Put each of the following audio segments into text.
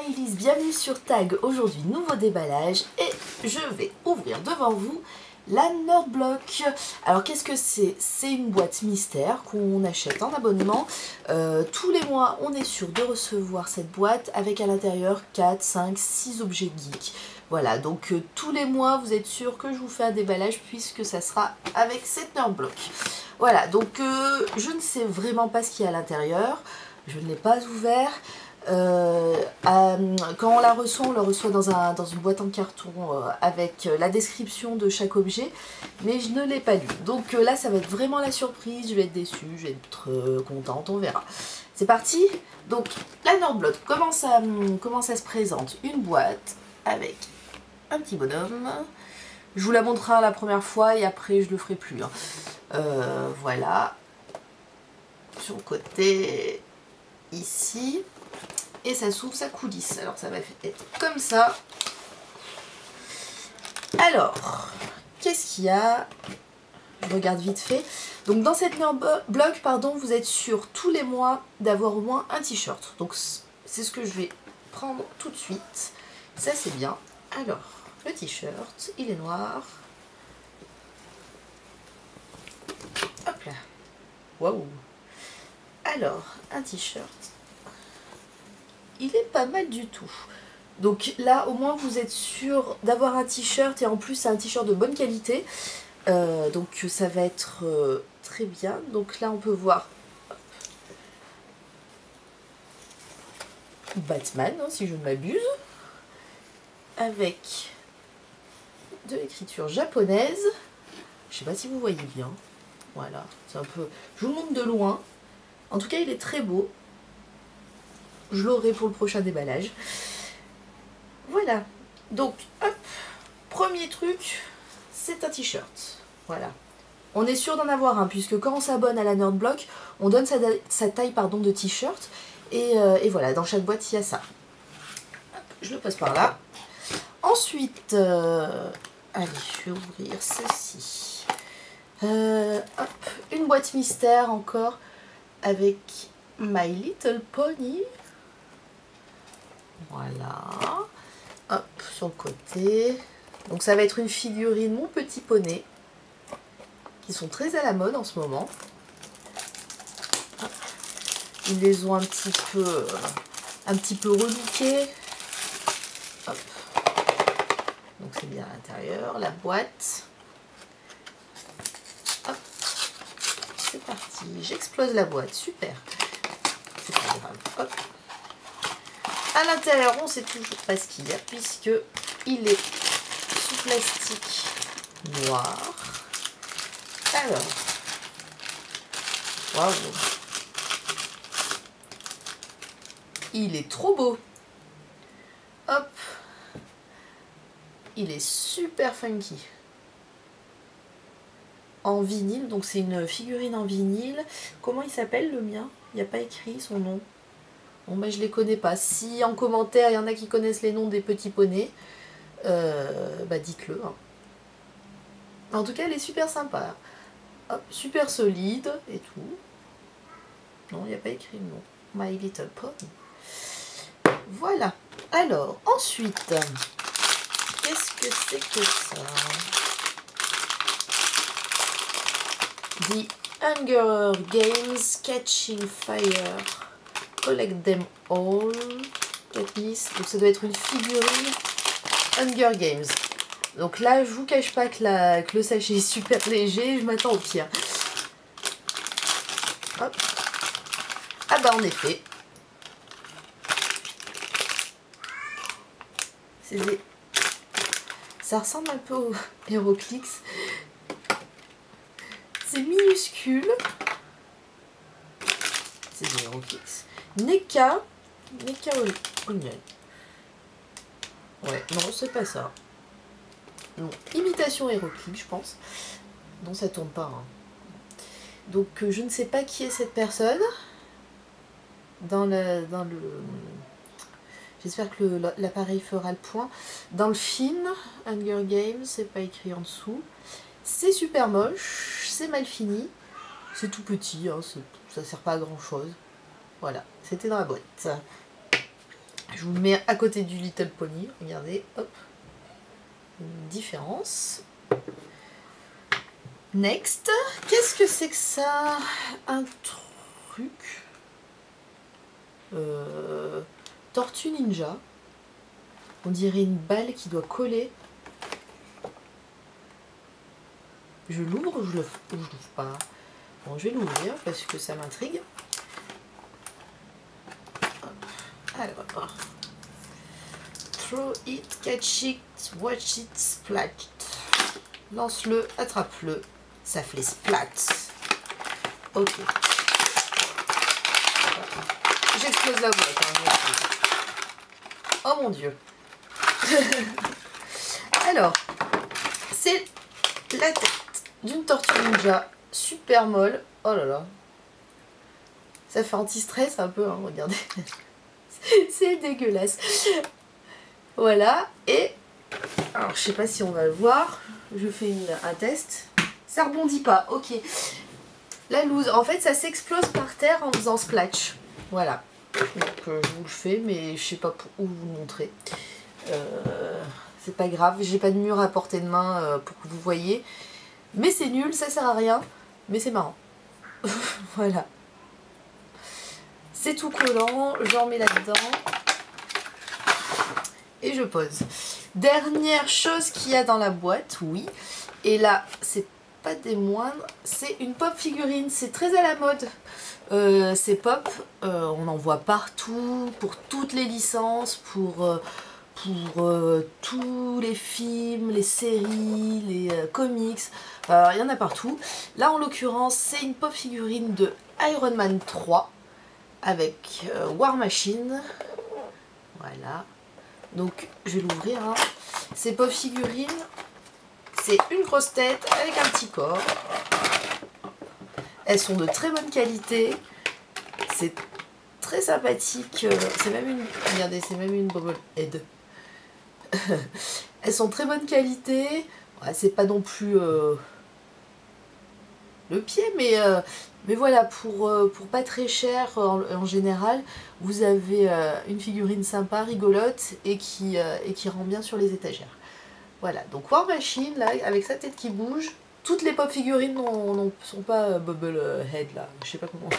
Maëlys, bienvenue sur Tag. Aujourd'hui, nouveau déballage et je vais ouvrir devant vous la Nerdblock. Alors qu'est-ce que c'est? C'est une boîte mystère qu'on achète en abonnement. Tous les mois, on est sûr de recevoir cette boîte avec à l'intérieur 4, 5, 6 objets geeks. Voilà, donc tous les mois, vous êtes sûr que je vous fais un déballage puisque ça sera avec cette Nerdblock. Voilà, donc je ne sais vraiment pas ce qu'il y a à l'intérieur. Je ne l'ai pas ouvert. Quand on la reçoit, on la reçoit dans une boîte en carton avec la description de chaque objet, mais je ne l'ai pas lu. Donc là, ça va être vraiment la surprise, je vais être déçue, je vais être contente, on verra. C'est parti. Donc la Nerdblock, comment ça se présente? Une boîte avec un petit bonhomme. Je vous la montrerai la première fois et après je le ferai plus. Voilà. Sur le côté, ici. Et ça s'ouvre, ça coulisse. Alors ça va être comme ça. Alors, qu'est-ce qu'il y a? Je regarde vite fait. Donc dans cette Nerdblock, pardon, vous êtes sûr tous les mois d'avoir au moins un t-shirt. Donc c'est ce que je vais prendre tout de suite. Ça c'est bien. Alors, le t-shirt, il est noir. Hop là. Waouh. Alors, un t-shirt. Il est pas mal du tout. Donc là, au moins, vous êtes sûr d'avoir un t-shirt et en plus, un t-shirt de bonne qualité. Donc ça va être très bien. Donc là, on peut voir Batman, hein, si je ne m'abuse, avec de l'écriture japonaise. Je sais pas si vous voyez bien. Voilà, c'est un peu... Je vous le montre de loin. En tout cas, il est très beau. Je l'aurai pour le prochain déballage. Voilà. Donc, hop. Premier truc, c'est un t-shirt. Voilà. On est sûr d'en avoir un, puisque quand on s'abonne à la Nerdblock, on donne sa taille pardon, de t-shirt. Et voilà, dans chaque boîte, il y a ça. Hop, je le pose par là. Ensuite, allez, je vais ouvrir ceci. Hop, une boîte mystère encore avec My Little Pony. Voilà. Hop, sur le côté. Donc ça va être une figurine Mon Petit Poney, qui sont très à la mode en ce moment. Hop. Ils les ont un petit peu relookés. Hop. Donc c'est bien à l'intérieur, la boîte. Hop. C'est parti. J'explose la boîte. Super. C'est pas grave. Hop. À l'intérieur, on ne sait toujours pas ce qu'il y a, puisque il est sous plastique noir. Alors, waouh, il est trop beau. Hop, il est super funky. En vinyle, donc c'est une figurine en vinyle. Comment il s'appelle le mien? Il n'y a pas écrit son nom. Bon bah je les connais pas. Si en commentaire il y en a qui connaissent les noms des petits poneys, bah dites-le. Hein. En tout cas elle est super sympa. Hop, super solide et tout. Non, il n'y a pas écrit le nom. My Little Pony. Voilà. Alors, ensuite, qu'est-ce que c'est que ça? The Hunger Games Catching Fire. Collect them all. Katniss. Donc ça doit être une figurine Hunger Games. Donc là, je vous cache pas que le sachet est super léger. Je m'attends au pire. Hop. Ah bah en effet. Ça ressemble un peu au HeroClix. C'est minuscule. C'est des HeroClix. Neka Onion. Ouais, non, c'est pas ça. Non, imitation HeroClix, je pense. Non, ça tourne pas. Hein. Donc, je ne sais pas qui est cette personne. Dans le... J'espère que l'appareil fera le point. Dans le film, Hunger Games, c'est pas écrit en dessous. C'est super moche, c'est mal fini. C'est tout petit, hein, ça sert pas à grand chose. Voilà, c'était dans la boîte. Je vous le mets à côté du Little Pony. Regardez, hop. Une différence. Next. Qu'est-ce que c'est que ça? Un truc. Tortue Ninja. On dirait une balle qui doit coller. Je l'ouvre ou je l'ouvre pas? Bon, je vais l'ouvrir parce que ça m'intrigue. Alors, throw it, catch it, watch it, splat. Lance-le, attrape-le, ça fait les splats. Ok. J'explose la boîte. Hein, oh mon dieu. Alors, c'est la tête d'une tortue ninja super molle. Oh là là. Ça fait anti-stress un peu, hein, regardez. C'est dégueulasse. Voilà. Et alors je sais pas si on va le voir. Je fais un test. Ça rebondit pas. Ok. La loose. En fait ça s'explose par terre en faisant splash. Voilà. Donc je vous le fais mais je sais pas où vous le montrer. C'est pas grave. J'ai pas de mur à portée de main pour que vous voyez. Mais c'est nul. Ça sert à rien. Mais c'est marrant. Voilà. C'est tout collant, j'en mets là-dedans et je pose. Dernière chose qu'il y a dans la boîte, oui, et là c'est pas des moindres, c'est une pop figurine, c'est très à la mode. Ces pop, on en voit partout, pour toutes les licences, pour tous les films, les séries, les comics, il y en a partout. Là en l'occurrence c'est une pop figurine de Iron Man 3. Avec War Machine. Voilà. Donc je vais l'ouvrir. Hein. Ces pop figurines, c'est une grosse tête avec un petit corps. Elles sont de très bonne qualité. C'est très sympathique. C'est même une. Regardez, c'est même une bobblehead. Elles sont de très bonne qualité. Ouais, c'est pas non plus le pied, mais voilà, pour pas très cher en général, vous avez une figurine sympa, rigolote et qui rend bien sur les étagères. Voilà, donc War Machine, là, avec sa tête qui bouge. Toutes les pop figurines ne sont pas Bobblehead, là, je sais pas comment,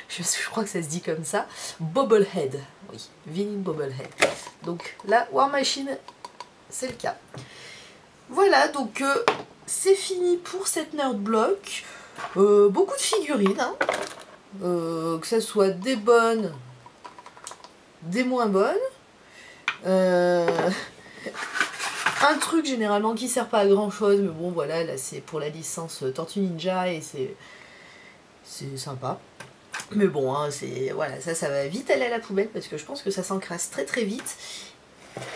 je crois que ça se dit comme ça. Bobblehead, oui, Vinny Bobblehead. Donc là, War Machine, c'est le cas. Voilà, donc c'est fini pour cette nerd block. Beaucoup de figurines, hein. Que ce soit des bonnes, des moins bonnes. Un truc généralement qui sert pas à grand chose, mais bon voilà, là c'est pour la licence Tortue Ninja et c'est sympa. Mais bon, hein, voilà, ça va vite aller à la poubelle parce que je pense que ça s'encrasse très très vite.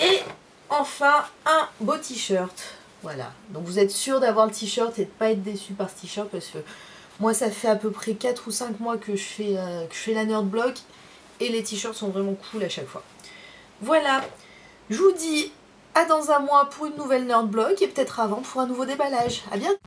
Et enfin, un beau t-shirt. Voilà, donc vous êtes sûr d'avoir le t-shirt et de ne pas être déçu par ce t-shirt parce que moi ça fait à peu près 4 ou 5 mois que je fais la nerd block et les t-shirts sont vraiment cool à chaque fois. Voilà, je vous dis à dans un mois pour une nouvelle nerd block et peut-être avant pour un nouveau déballage. À bientôt.